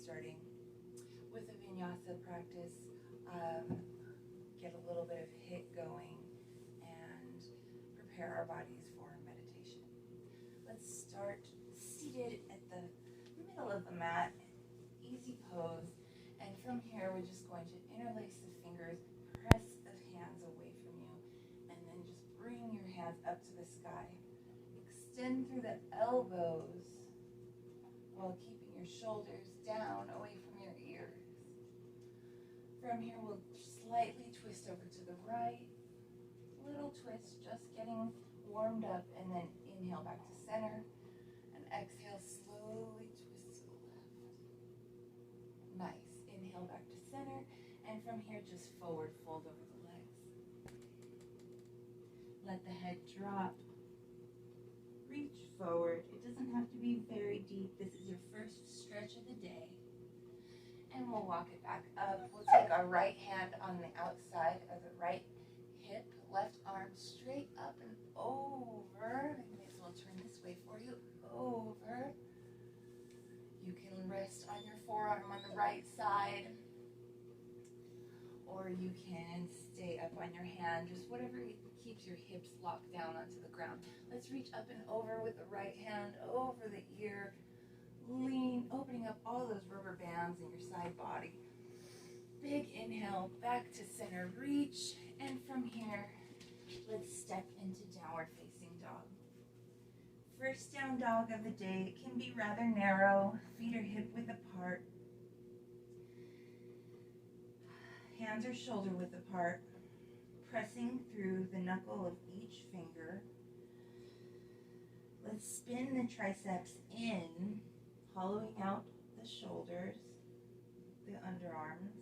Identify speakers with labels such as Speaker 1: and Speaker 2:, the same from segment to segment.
Speaker 1: starting with a vinyasa practice, get a little bit of HIIT going, and prepare our bodies for meditation. Let's start seated at the middle of the mat, easy pose, and from here we're just going to interlace the fingers, press the hands away from you, and then just bring your hands up to the sky. Extend through the elbows while keeping your shoulders down away from your ears. From here we'll slightly twist over to the right, little twist, just getting warmed up, and then inhale back to center, and exhale, slowly twist to the left. Nice. Inhale back to center, and from here just forward fold over the legs. Let the head drop. Reach forward. It doesn't have to be very deep. This is your first stretch of the day. And we'll walk it back up. We'll take our right hand on the outside of the right hip, left arm straight up and over. I may as well turn this way for you. Over. You can rest on your forearm on the right side, or you can stay up on your hand, just whatever keeps your hips locked down onto the ground. Let's reach up and over with the right hand over the ear. Lean, opening up all those rubber bands in your side body. Big inhale, back to center, reach, and from here, let's step into downward facing dog. First down dog of the day. It can be rather narrow. Feet are hip width apart. Hands are shoulder width apart. Pressing through the knuckle of each finger. Let's spin the triceps in, hollowing out the shoulders, the underarms.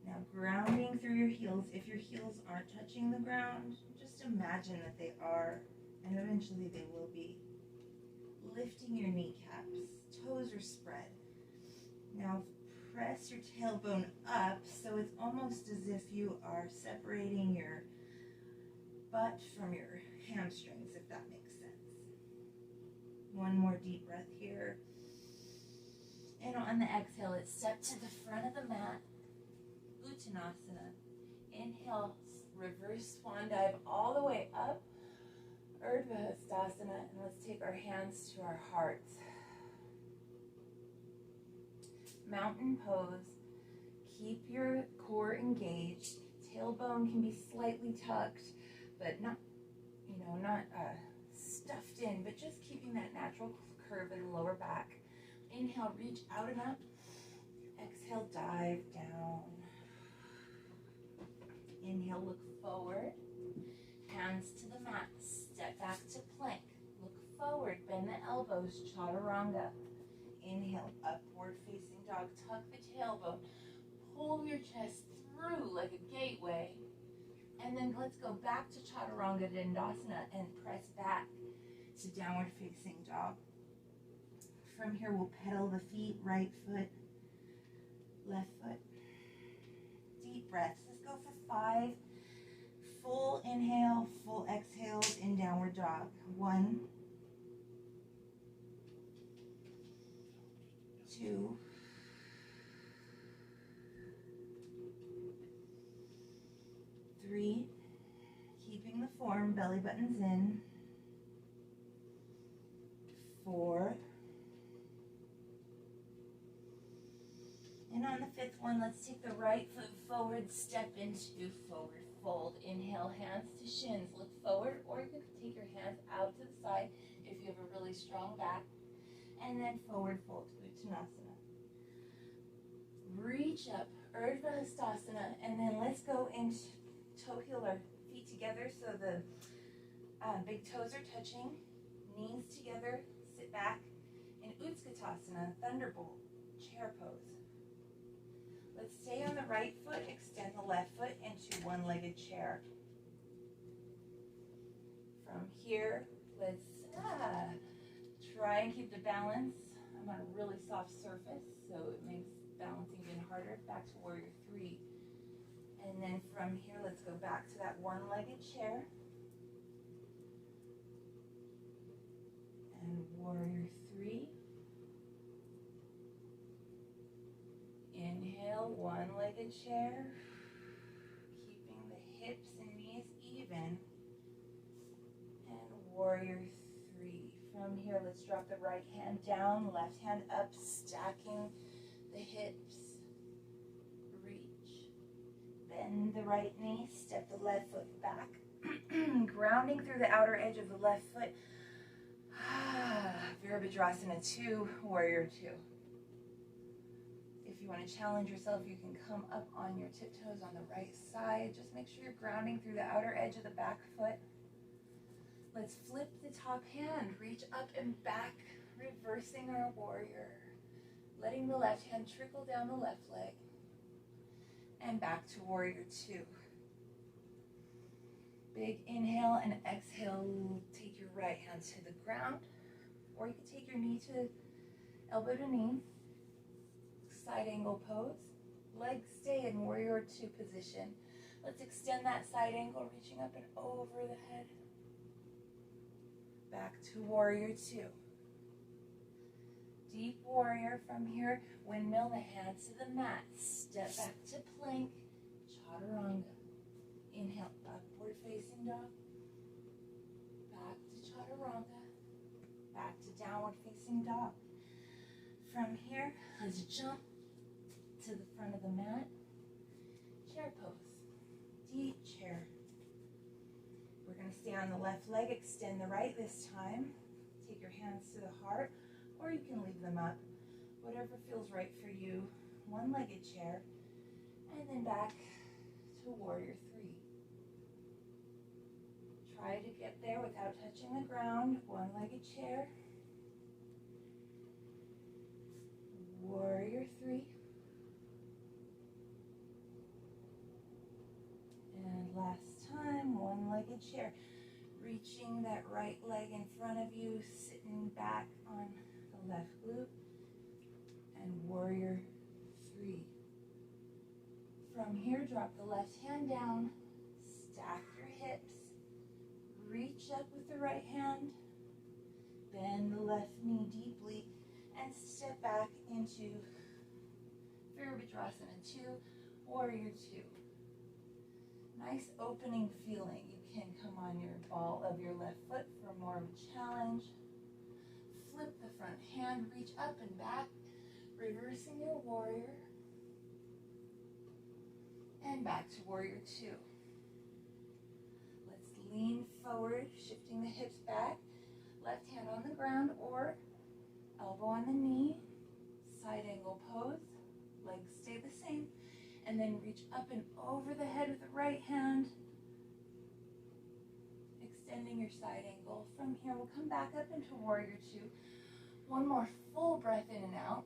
Speaker 1: Now grounding through your heels. If your heels aren't touching the ground, just imagine that they are, and eventually they will be. Lifting your kneecaps, toes are spread. Now press your tailbone up so it's almost as if you are separating your butt from your hamstrings, if that makes sense. One more deep breath here. And on the exhale, let's step to the front of the mat. Uttanasana. Inhale, reverse swan dive all the way up. Urdhva Hastasana, and let's take our hands to our hearts. Mountain pose. Keep your core engaged. Tailbone can be slightly tucked, but not stuffed in, but just keeping that natural curve in the lower back. Inhale, reach out and up. Exhale, dive down. Inhale, look forward. Hands to the mat. Step back to plank. Look forward. Bend the elbows. Chaturanga. Inhale, upward facing dog. Tuck the tailbone. Pull your chest through like a gateway. And then let's go back to Chaturanga Dandasana and press back to downward facing dog. From here, we'll pedal the feet, right foot, left foot. Deep breaths. Let's go for 5. Full inhale, full exhales in downward dog. 1, 2, 3, keeping the form, belly buttons in. 4, and on the 5th one, let's take the right foot forward, step into forward fold. Inhale, hands to shins, look forward, or you can take your hands out to the side if you have a really strong back, and then forward fold, Uttanasana. Reach up, Urdhva Hastasana, and then let's go into toe heel our feet together so the big toes are touching, knees together, sit back, in Utkatasana, thunderbolt, chair pose. Let's stay on the right foot, extend the left foot into one-legged chair. From here, let's try and keep the balance. I'm on a really soft surface, so it makes balancing even harder. Back to warrior 3. And then from here, let's go back to that one-legged chair. And warrior 3. one-legged chair, keeping the hips and knees even, and warrior three. From here, let's drop the right hand down, left hand up, stacking the hips. Reach. Bend the right knee, step the left foot back, grounding through the outer edge of the left foot. Virabhadrasana 2, warrior 2. If you want to challenge yourself, you can come up on your tiptoes on the right side. Just make sure you're grounding through the outer edge of the back foot. Let's flip the top hand, reach up and back, reversing our warrior. Letting the left hand trickle down the left leg. And back to warrior 2. Big inhale and exhale. Take your right hand to the ground, or you can take your knee to elbow to knee. Side angle pose. Legs stay in warrior 2 position. Let's extend that side angle, reaching up and over the head. Back to warrior 2. Deep warrior. From here, windmill the hands to the mat. Step back to plank, chaturanga. Inhale, upward facing dog. Back to chaturanga. Back to downward facing dog. From here, let's jump to the front of the mat. Chair pose. Deep chair. We're going to stay on the left leg, extend the right this time. Take your hands to the heart, or you can leave them up. Whatever feels right for you. One-legged chair. And then back to warrior 3. Try to get there without touching the ground. One-legged chair. Warrior 3. And last time, one-legged chair. Reaching that right leg in front of you, sitting back on the left glute. And warrior 3. From here, drop the left hand down, stack your hips, reach up with the right hand, bend the left knee deeply, and step back into Virabhadrasana 2, warrior 2. Nice opening feeling. You can come on your ball of your left foot for more of a challenge. Flip the front hand, reach up and back, reversing your warrior. And back to warrior 2. Let's lean forward, shifting the hips back. Left hand on the ground or elbow on the knee. Side angle pose. Legs stay the same. And then reach up and over the head with the right hand. Extending your side angle. From here, we'll come back up into warrior 2. One more full breath in and out.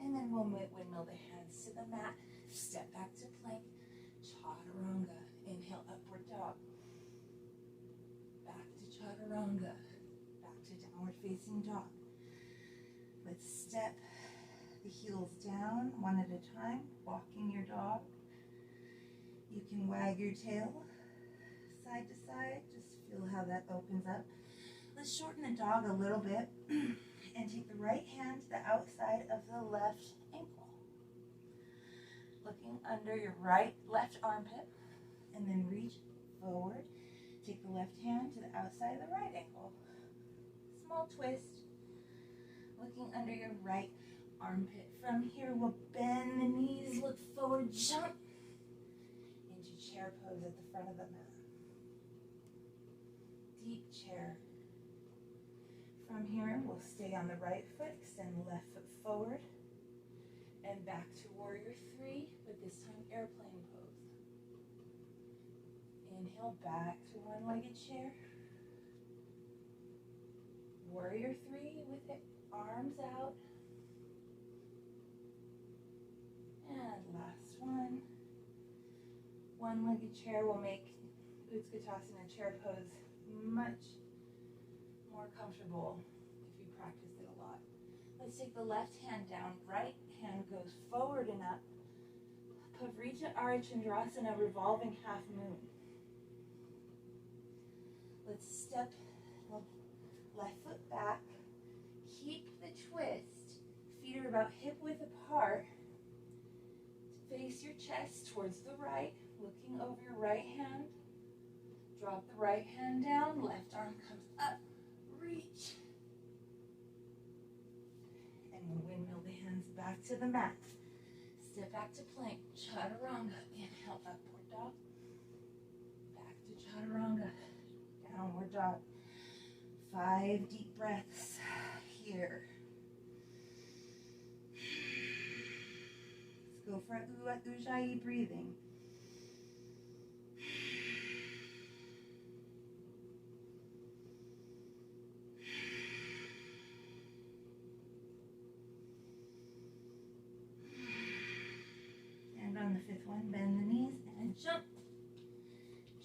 Speaker 1: And then we'll windmill the hands to the mat. Step back to plank, chaturanga. Inhale, upward dog. Back to chaturanga. Back to downward facing dog. Let's step the heels down one at a time, walking your dog. You can wag your tail side to side. Just feel how that opens up. Let's shorten the dog a little bit and take the right hand to the outside of the left ankle. Looking under your left armpit, and then reach forward. Take the left hand to the outside of the right ankle. Small twist. Looking under your right armpit. From here, we'll bend the knees, look forward, jump into chair pose at the front of the mat. Deep chair. From here, we'll stay on the right foot, extend the left foot forward, and back to warrior 3, but this time airplane pose. Inhale, back to one-legged chair. Warrior 3 with the arms out. And last one. One-legged chair will make Utkatasana chair pose much more comfortable if you practice it a lot. Let's take the left hand down, right hand goes forward and up. Pavrita Arichandrasana, revolving half moon. Let's step the left foot back, keep the twist. Feet are about hip width apart. face your chest towards the right, looking over your right hand. Drop the right hand down, left arm comes up, reach. And we'll windmill the hands back to the mat. Step back to plank, chaturanga. Inhale, upward dog. Back to chaturanga, downward dog. 5 deep breaths here. Let's go for Ujjayi breathing. And on the 5th one, bend the knees and jump.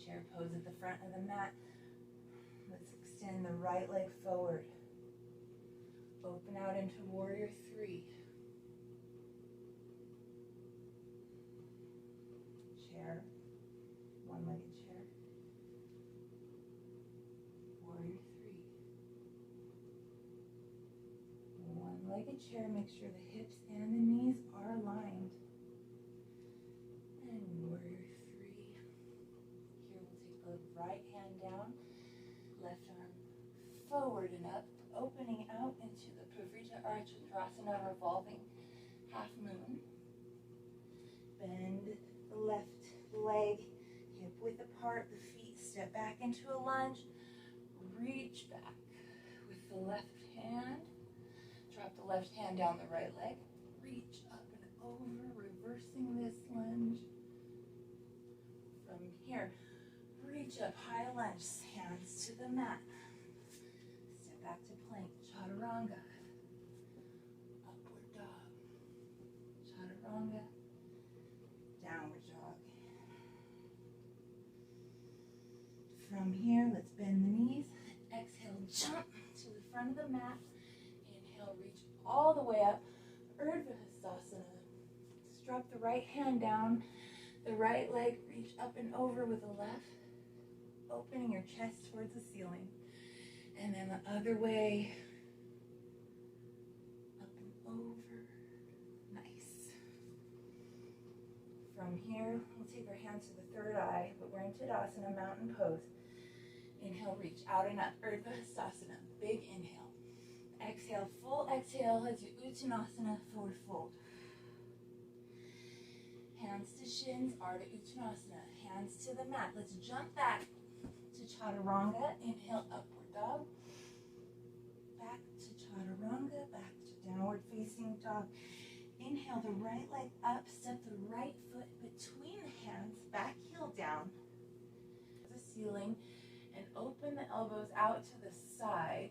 Speaker 1: Chair pose at the front of the mat. Let's extend the right leg forward. Open out into warrior 3. Chair, one-legged chair. Warrior 3. One-legged chair, make sure the hips and the knees are aligned. And warrior 3. Here we'll take the right hand down, left arm forward and up, opening out into the Pavrita Chandrasana, revolving half moon. Bend the left leg, hip width apart, the feet step back into a lunge. Reach back with the left hand. Drop the left hand down the right leg. Reach up and over, reversing this lunge. From here, reach up, high lunge, hands to the mat. Step back to plank, chaturanga. Upward dog. Chaturanga. Downward dog. From here, let's bend the knees. Exhale, jump to the front of the mat. Inhale, reach all the way up. Urdhva Hastasana. Drop the right hand down. The right leg, reach up and over with the left. Opening your chest towards the ceiling. And then the other way. Up and over. Nice. From here, we'll take our hands to the third eye, but we're in Tadasana, mountain pose. Inhale, reach out and up. Urdhva Hastasana, big inhale. Exhale, full exhale as you Uttanasana, forward fold. Hands to shins, Ardha Uttanasana. Hands to the mat. Let's jump back to Chaturanga. Inhale, upward dog. Back to Chaturanga, back to downward facing dog. Inhale the right leg up, step the right foot between the hands, back heel down to the ceiling, and open the elbows out to the side,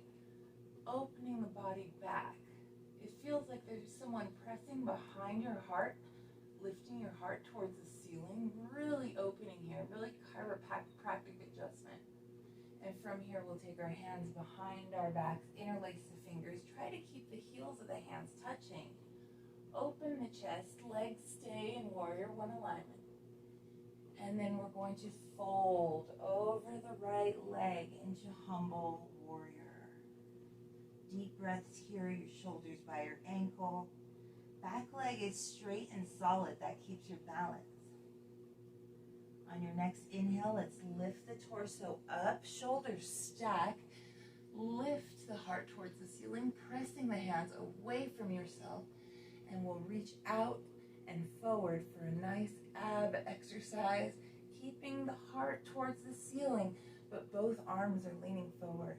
Speaker 1: opening the body back. It feels like there's someone pressing behind your heart, lifting your heart towards the ceiling, really opening here, really chiropractic adjustment. And from here, we'll take our hands behind our backs, interlace the fingers, try to keep the heels of the hands touching. Open the chest, legs stay in warrior 1 alignment. And then we're going to fold over the right leg into humble warrior. Deep breaths here, your shoulders by your ankle. Back leg is straight and solid, that keeps your balance. On your next inhale, let's lift the torso up, shoulders stack. Lift the heart towards the ceiling, pressing the hands away from yourself. And we'll reach out and forward for a nice ab exercise, keeping the heart towards the ceiling, but both arms are leaning forward.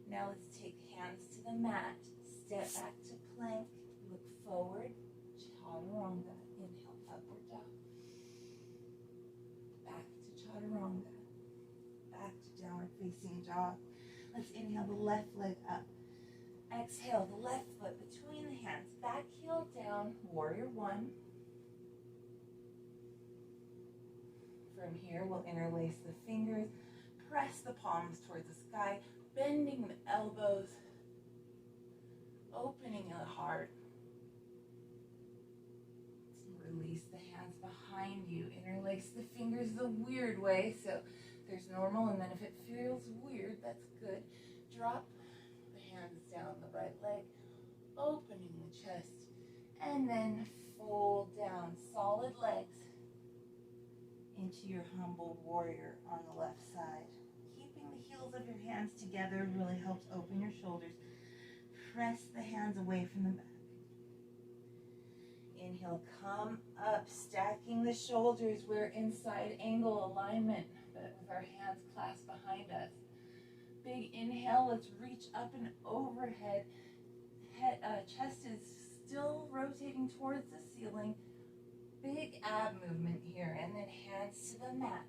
Speaker 1: Now let's take hands to the mat, step back to plank, look forward, chaturanga, inhale, upward dog. Back to chaturanga, back to downward facing dog. Let's inhale the left leg up. Exhale, the left foot between the hands, back heel down, warrior 1. From here, we'll interlace the fingers, press the palms towards the sky, bending the elbows, opening the heart. Release the hands behind you, interlace the fingers the weird way, so there's normal, and then if it feels weird, that's good. Drop hands down the right leg, opening the chest, and then fold down, solid legs into your humble warrior on the left side. Keeping the heels of your hands together really helps open your shoulders. Press the hands away from the back. Inhale, come up, stacking the shoulders. We're in side angle alignment, but with our hands clasped behind us. Big inhale, let's reach up and overhead. Chest is still rotating towards the ceiling. Big ab movement here, and then hands to the mat.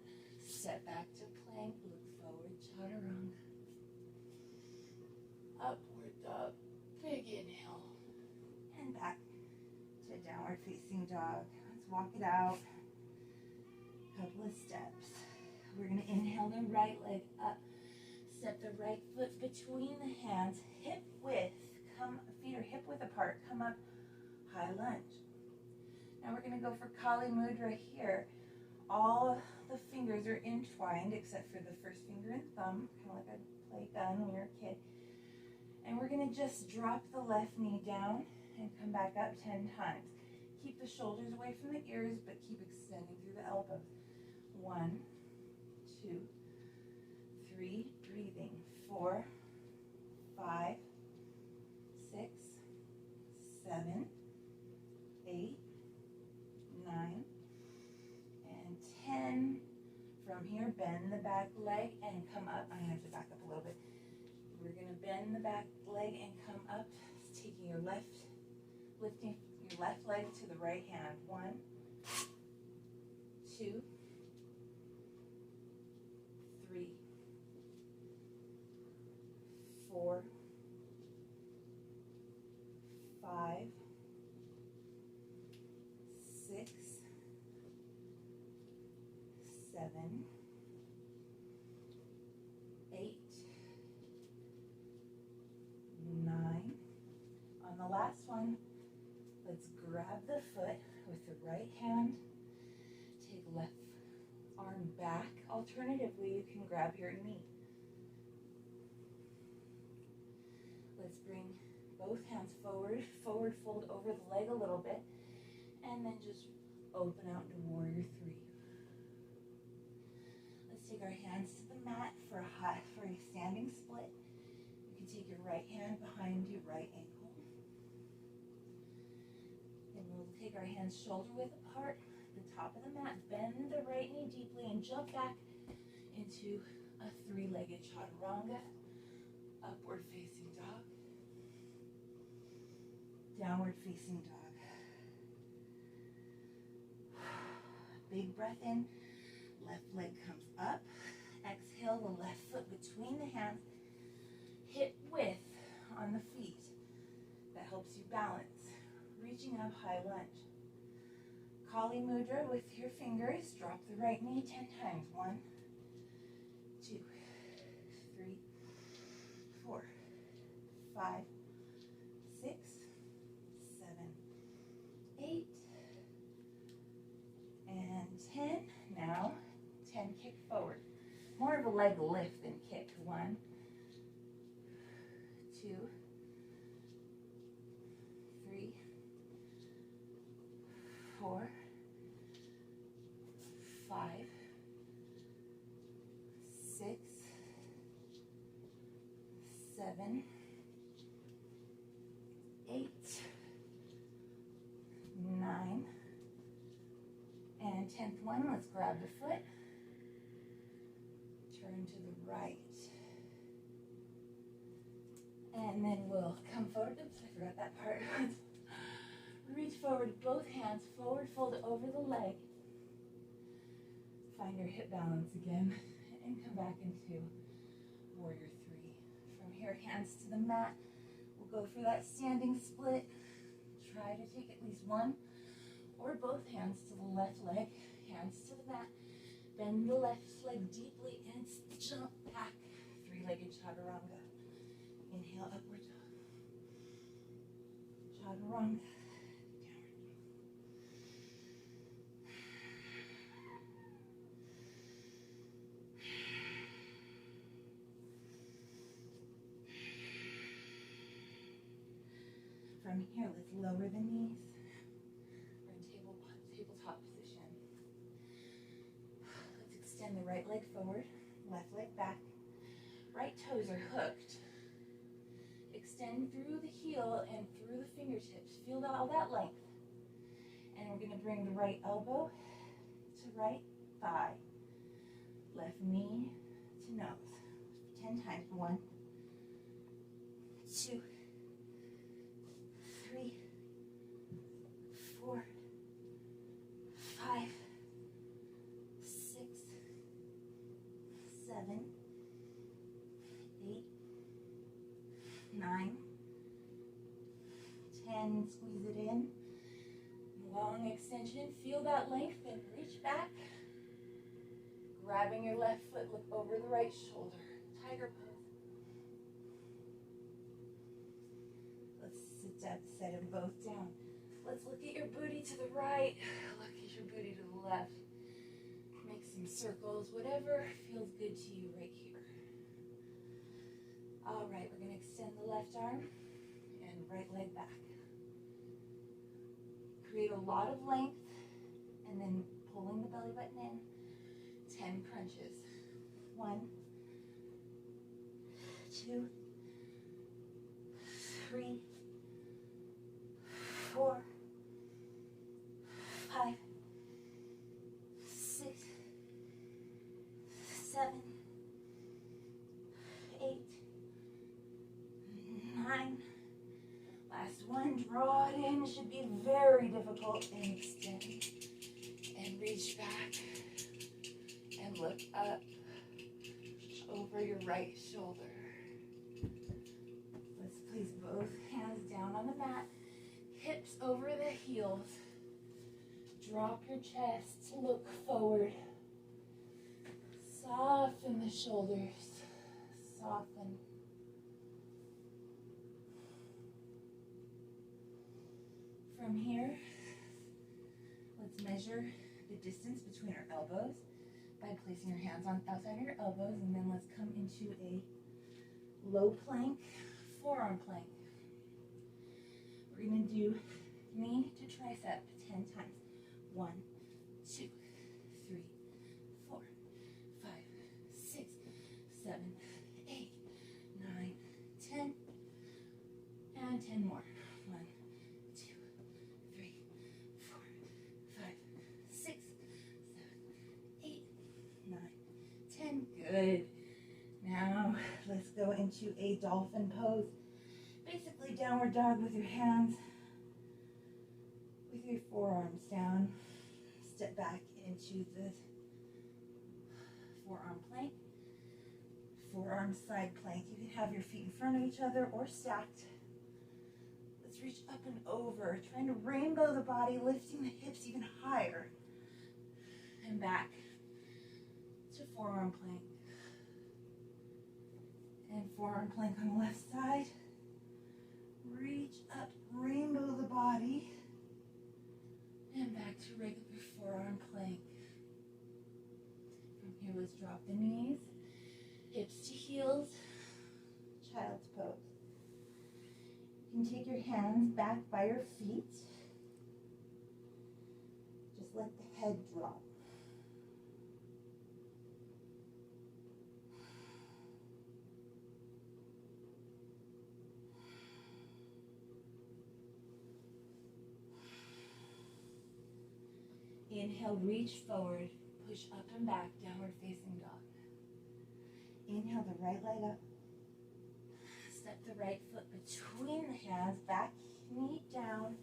Speaker 1: Step back to plank, look forward, chaturanga. Upward dog, big inhale. And back to downward facing dog. Let's walk it out. Couple of steps. We're gonna inhale the right leg up. Step the right foot between the hands, hip width. Feet are hip width apart. Come up, high lunge. Now we're going to go for Kali Mudra here. All the fingers are entwined except for the first finger and thumb, kind of like I played gun when you were a kid. And we're going to just drop the left knee down and come back up 10 times. Keep the shoulders away from the ears, but keep extending through the elbows. 1, 2, 3, breathing. 4, 5, 6, 7, 8, 9, and 10. From here, bend the back leg and come up. I'm going to have to back up a little bit. We're going to bend the back leg and come up, taking your lifting your left leg to the right hand. 1, 2, 3, 4, 5, 6, 7, 8, 9. On the last one, let's grab the foot with the right hand. Take left arm back. Alternatively, you can grab your knee. Let's bring both hands forward, fold over the leg a little bit, and then just open out into warrior 3. Let's take our hands to the mat for a standing split. You can take your right hand behind your right ankle. And we'll take our hands shoulder width apart, the top of the mat, bend the right knee deeply and jump back into a 3-legged chaturanga, upward facing dog, downward facing dog. Big breath in, left leg comes up. Exhale, the left foot between the hands, hip width on the feet. That helps you balance. Reaching up, high lunge. Kali Mudra with your fingers. Drop the right knee 10 times. 1, 2, 3, 4, 5, 6, 7, 8, and 10. Now, 10 kick forward. More of a leg lift than kick. 1, 2, 3, 4, 5, 6, 7, 8, 9, and 10th one. Let's grab the foot. Turn to the right. And then we'll come forward. Oops, I forgot that part. Reach forward, both hands forward, fold over the leg. Find your hip balance again, and come back into warrior 3. From here, hands to the mat. We'll go for that standing split. Try to take at least one or both hands to the left leg, hands to the mat. Bend the left leg deeply and jump back. 3-legged chaturanga. Inhale, upward dog. Chaturanga. From here, let's lower the knees. extend the right leg forward, left leg back. Right toes are hooked. Extend through the heel and through the fingertips. Feel all that length. And we're going to bring the right elbow to right thigh. Left knee to nose. 10 times. 1, 2, 3, 4, 5, 6, 7, 8, 9, 10. Squeeze it in. Long extension. Feel that length and reach back. Grabbing your left foot, look over the right shoulder. Tiger pose. Let's set them both down. Let's look at your booty to the right. Look at your booty to the left. Make some circles, whatever feels good to you right here. All right, we're going to extend the left arm and right leg back. Create a lot of length and then pulling the belly button in. 10 crunches. 1, 2, 3, 4, 5, 6, 7, 8, 9. Last one. Draw it in. It should be very difficult. And extend and reach back. And look up over your right shoulder. Let's place both hands down on the mat. Hips over the heels. Drop your chest. Look forward. Soften the shoulders. Soften. From here, let's measure the distance between our elbows by placing your hands on outside of your elbows, and then let's come into a low plank, forearm plank. We're going to do knee to tricep 10 times. 1, 2, 3, 4, 5, 6, 7, 8, 9, 10, and 10 more. 1, 2, 3, 4, 5, 6, 7, 8, 9, 10. Good. Now let's go into a dolphin pose. Basically downward dog with your hands, with your forearms down. Step back into the forearm plank. Forearm side plank. You can have your feet in front of each other or stacked. Let's reach up and over, trying to rainbow the body, lifting the hips even higher. And back to forearm plank. And forearm plank on the left side. Reach up, rainbow the body. And back to regular forearm plank. From here, let's drop the knees. Hips to heels. Child's pose. You can take your hands back by your feet. Just let the head drop. Inhale, reach forward, push up and back, downward facing dog. Inhale the right leg up. Step the right foot between the hands, back knee down,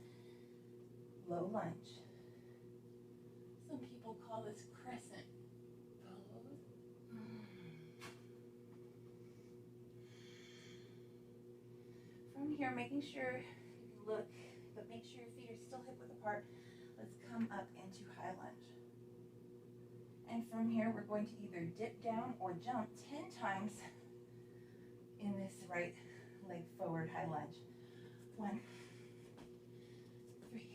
Speaker 1: low lunge. Some people call this crescent pose. From here, making sure you look, but make sure your feet are still hip width apart. Let's come up into high lunge. And from here, we're going to either dip down or jump 10 times in this right leg forward high lunge. 1, 3,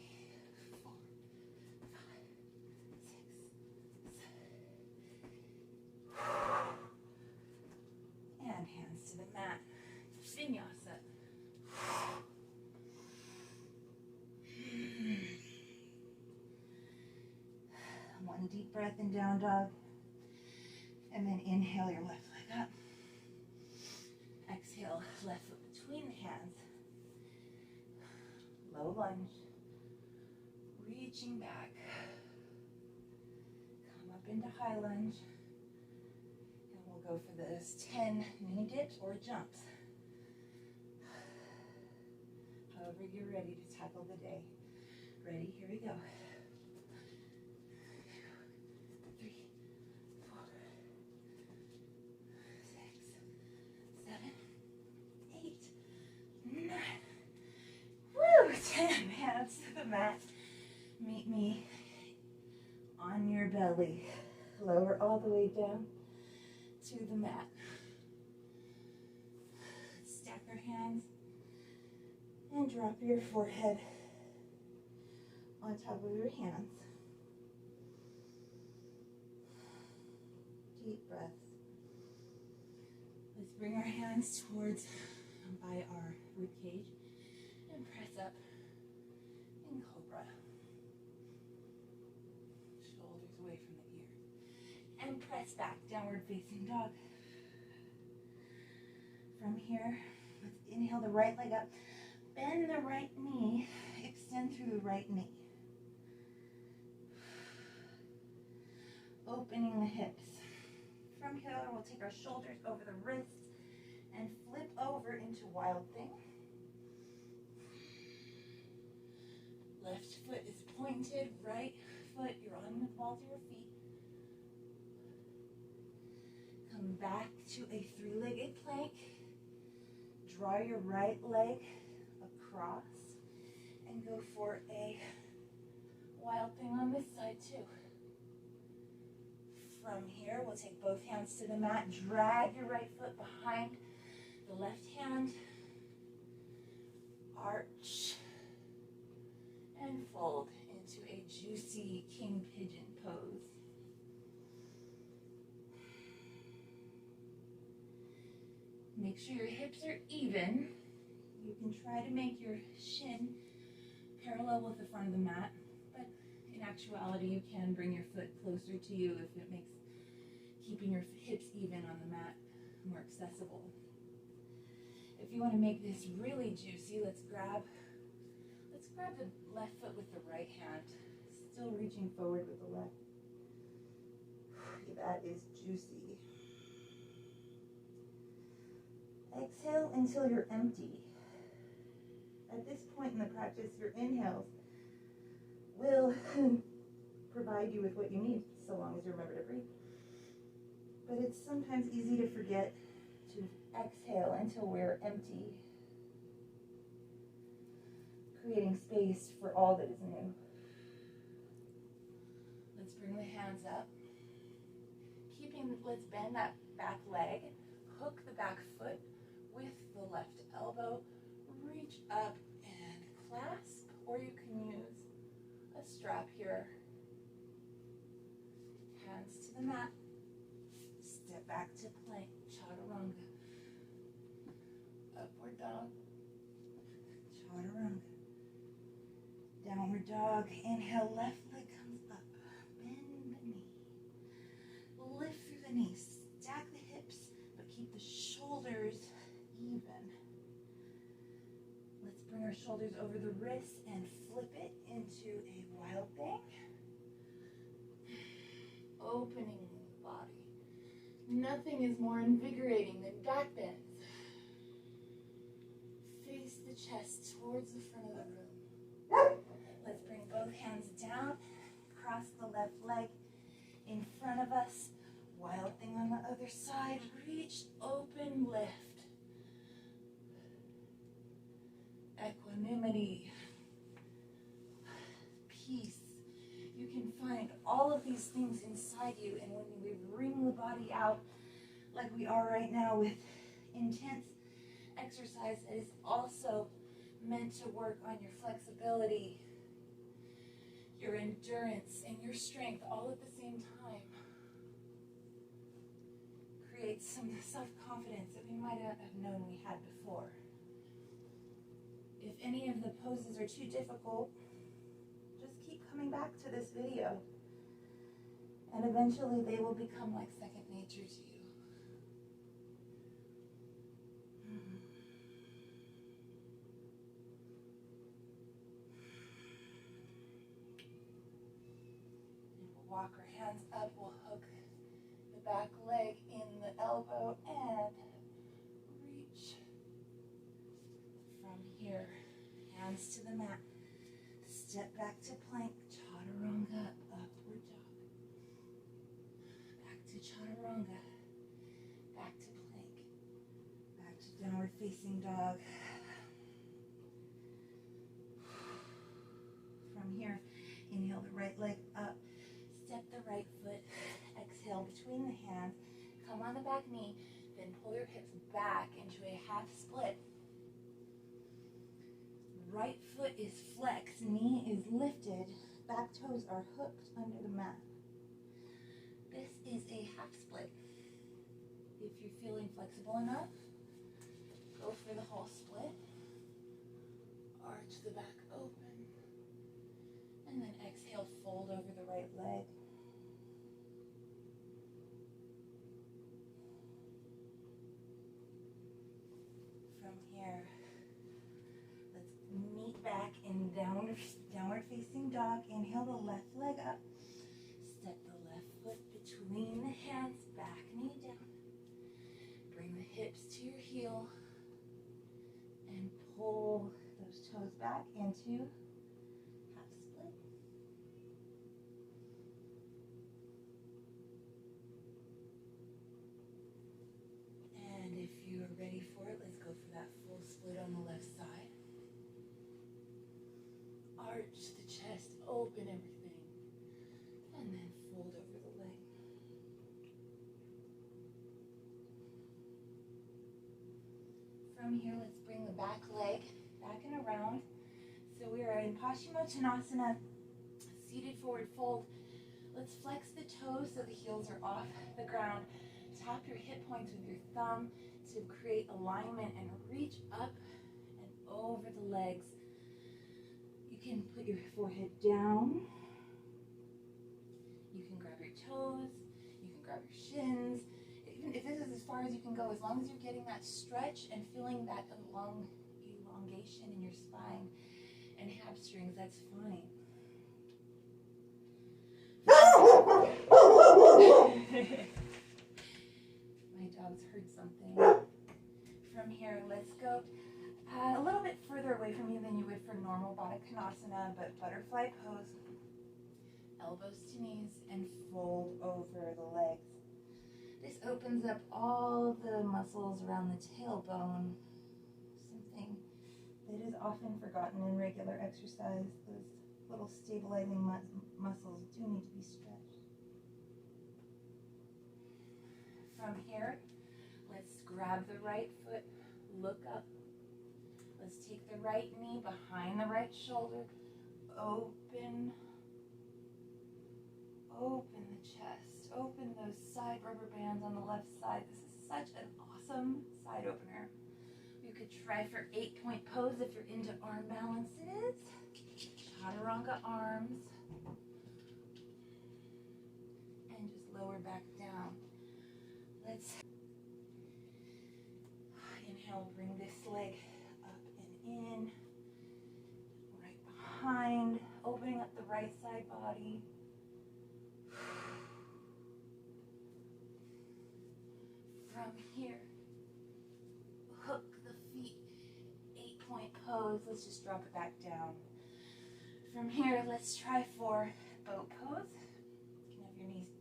Speaker 1: 4, 5, 6, 7. And hands to the mat. Vinyasa. One deep breath in down dog. And then inhale your left leg up. Exhale, left foot between the hands. Low lunge. Reaching back. Come up into high lunge. And we'll go for those 10 mini dips or jumps. However you're ready to tackle the day. Ready? Here we go. 3, 4, 6, 7, 8, 9. Woo! 10. Hands to the mat. Meet me on your belly. Lower all the way down to the mat. Stack our hands and drop your forehead on top of your hands. Deep breaths. Let's bring our hands towards by our rib cage and press up in cobra. Shoulders away from the ear. And press back, downward facing dog. From here, let's inhale the right leg up. Bend the right knee, extend through the right knee. Opening the hips. From here, we'll take our shoulders over the wrists and flip over into wild thing. Left foot is pointed, right foot, you're on the balls of your feet. Come back to a three-legged plank. Draw your right leg across and go for a wild thing on this side too. From here, we'll take both hands to the mat, drag your right foot behind the left hand, arch, and fold into a juicy king pigeon pose. Make sure your hips are even. You can try to make your shin parallel with the front of the mat, but in actuality, you can bring your foot closer to you if it makes keeping your hips even on the mat more accessible. If you want to make this really juicy, let's grab the left foot with the right hand, still reaching forward with the left. That is juicy. Exhale until you're empty. At this point in the practice, your inhales will provide you with what you need, so long as you remember to breathe. But it's sometimes easy to forget to exhale until we're empty, creating space for all that is new. Let's bring the hands up. Let's bend that back leg, hook the back foot with the left elbow, reach up and clasp, or you can use a strap here. Hands to the mat. Step back to plank, chaturanga. Upward dog, chaturanga. Downward dog, inhale, left leg comes up. Bend the knee. Lift through the knees. Stack the hips, but keep the shoulders even. Let's bring our shoulders over the wrists and flip it into a wild thing. Opening the body. Nothing is more invigorating than back bends. Face the chest towards the front of the room. Let's bring both hands down. Cross the left leg in front of us. Wild thing on the other side. Reach, open, lift. Equanimity. Peace. You can find all of these things inside you, and when we bring the body out like we are right now with intense exercise that is also meant to work on your flexibility, your endurance, and your strength all at the same time, creates some self-confidence that we might not have known we had before. If any of the poses are too difficult, just keep coming back to this video And eventually they will become like second nature to you. And we'll walk our hands up, we'll hook the back leg in the elbow and reach from here. Hands to the mat. Step back to plank, chaturanga, upward dog. Back to chaturanga, back to plank, back to downward facing dog. From here, inhale the right leg up, step the right foot, exhale between the hands, come on the back knee, then pull your hips back into a half split. Right foot is flexed, knee is lifted, back toes are hooked under the mat. This is a half split. If you're feeling flexible enough, go for the whole split. Arch the back open. And then exhale, fold over the right leg. From here, meet back in downward facing dog. Inhale the left leg up. Step the left foot between the hands, back knee down. Bring the hips to your heel and pull those toes back into half split. And if you are ready for it, let's go for that full split on the left side. Arch the chest, open everything, and then fold over the leg. From here, let's bring the back leg back and around. So we are in Paschimottanasana, seated forward fold. Let's flex the toes so the heels are off the ground. Tap your hip points with your thumb to create alignment and reach up and over the legs. You can put your forehead down. You can grab your toes. You can grab your shins. Even if this is as far as you can go, as long as you're getting that stretch and feeling that elongation in your spine and hamstrings, that's fine. My dog's heard something. From here, let's go a little bit further away from you than you would for normal Baddha Konasana, but butterfly pose, elbows to knees, and fold over the legs. This opens up all the muscles around the tailbone, something that is often forgotten in regular exercise. Those little stabilizing muscles do need to be stretched. From here, let's grab the right foot, look up. Let's take the right knee behind the right shoulder, open the chest, open those side rubber bands on the left side. This is such an awesome side opener. You could try for 8-point pose if you're into arm balances. Chaturanga arms. And just lower back down. Let's inhale, bring this leg up and in, right behind, opening up the right side body. From here, hook the feet, 8-point pose. Let's just drop it back down. From here, let's try for boat pose. You can have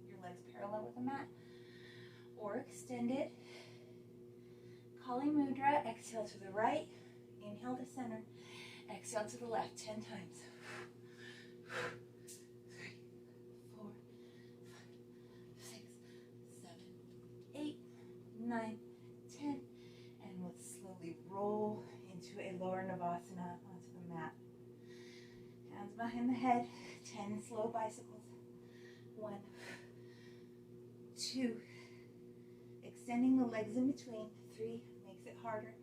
Speaker 1: your legs parallel with the mat, or extended. Kali Mudra, exhale to the right, inhale to center, exhale to the left 10 times. 3, 4, 5, 6, 7, 8, 9, 10, and let's slowly roll into a lower Navasana onto the mat. Hands behind the head, 10 slow bicycles. 1, 2, extending the legs in between. 3, makes it harder.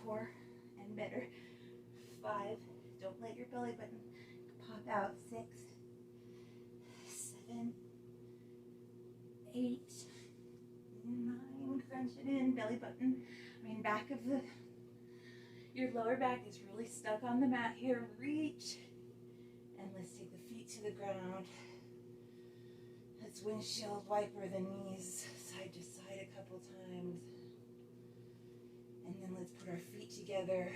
Speaker 1: 4, and better. 5, don't let your belly button pop out. 6, 7, 8, 9, crunch it in, belly button. Back of your lower back is really stuck on the mat here. Reach, and let's take the feet to the ground. Let's windshield wiper the knees side to side a couple times. And then let's put our feet together.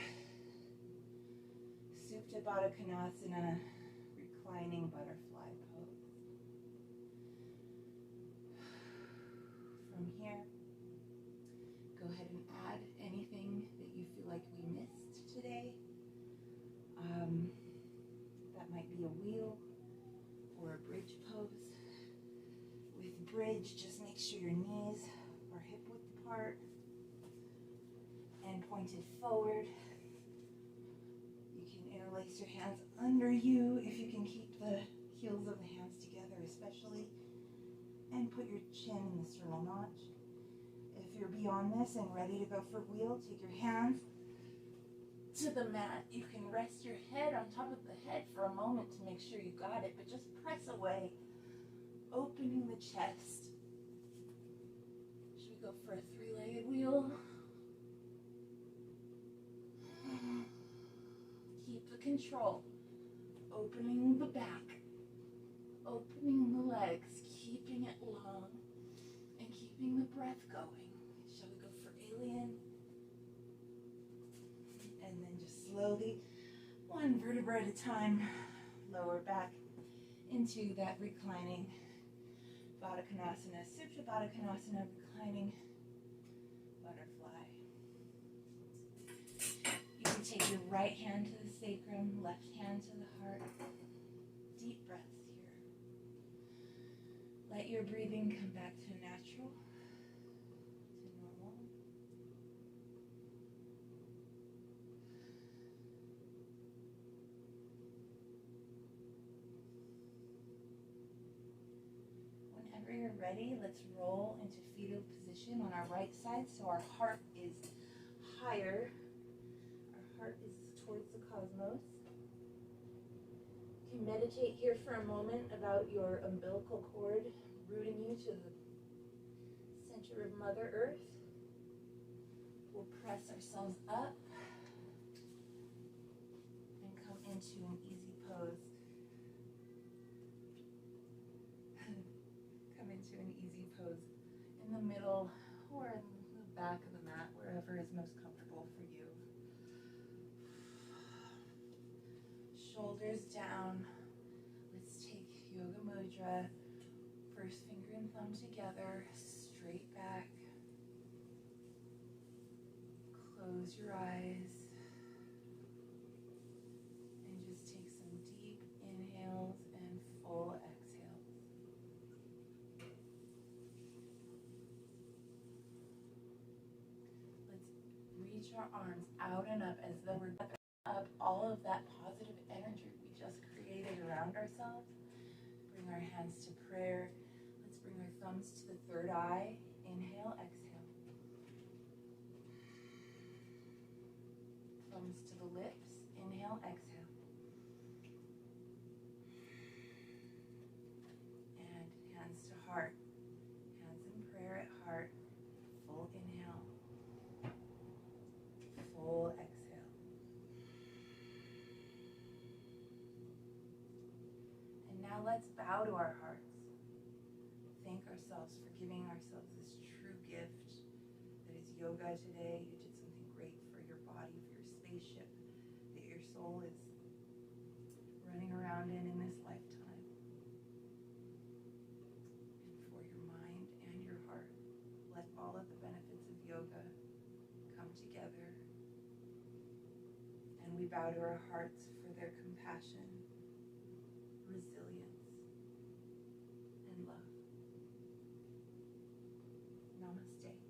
Speaker 1: Supta Baddha Konasana, reclining butterfly pose. From here, go ahead and add anything that you feel like we missed today. That might be a wheel or a bridge pose. With bridge, just make sure your knees are hip width apart and pointed forward. You can interlace your hands under you if you can keep the heels of the hands together especially, and put your chin in the sternal notch. If you're beyond this and ready to go for wheel, take your hands to the mat. You can rest your head on top of the head for a moment to make sure you got it, but just press away, opening the chest. Should we go for a 3-legged wheel? Keep the control. Opening the back, opening the legs, keeping it long, and keeping the breath going. Shall we go for alien? And then just slowly, one vertebra at a time, lower back into that reclining Baddha Konasana, Supta Baddha Konasana, reclining butterfly. You can take your right hand to the sacrum, left hand to the heart. Deep breaths here. Let your breathing come back to natural, to normal. Whenever you're ready, let's roll into fetal position on our right side so our heart is higher. Our heart is towards the cosmos. You can meditate here for a moment about your umbilical cord rooting you to the center of Mother Earth. We'll press ourselves up and come into an easy pose. Come into an easy pose in the middle or in the back of the mat, wherever is most comfortable for you. Shoulders down. Let's take Yoga Mudra. First finger and thumb together, straight back. Close your eyes. And just take some deep inhales and full exhales. Let's reach our arms out and up as though we're up all of that positive energy we just created around ourselves. Bring our hands to prayer. Let's bring our thumbs to the third eye. Inhale, exhale. Thumbs to the lips. Inhale, exhale. And hands to heart. Hands in prayer at heart. Full inhale. Full exhale. Now let's bow to our hearts. Thank ourselves for giving ourselves this true gift that is yoga today. You did something great for your body, for your spaceship that your soul is running around in this lifetime. And for your mind and your heart, let all of the benefits of yoga come together. And we bow to our hearts for their compassion, resilience, and love. Namaste.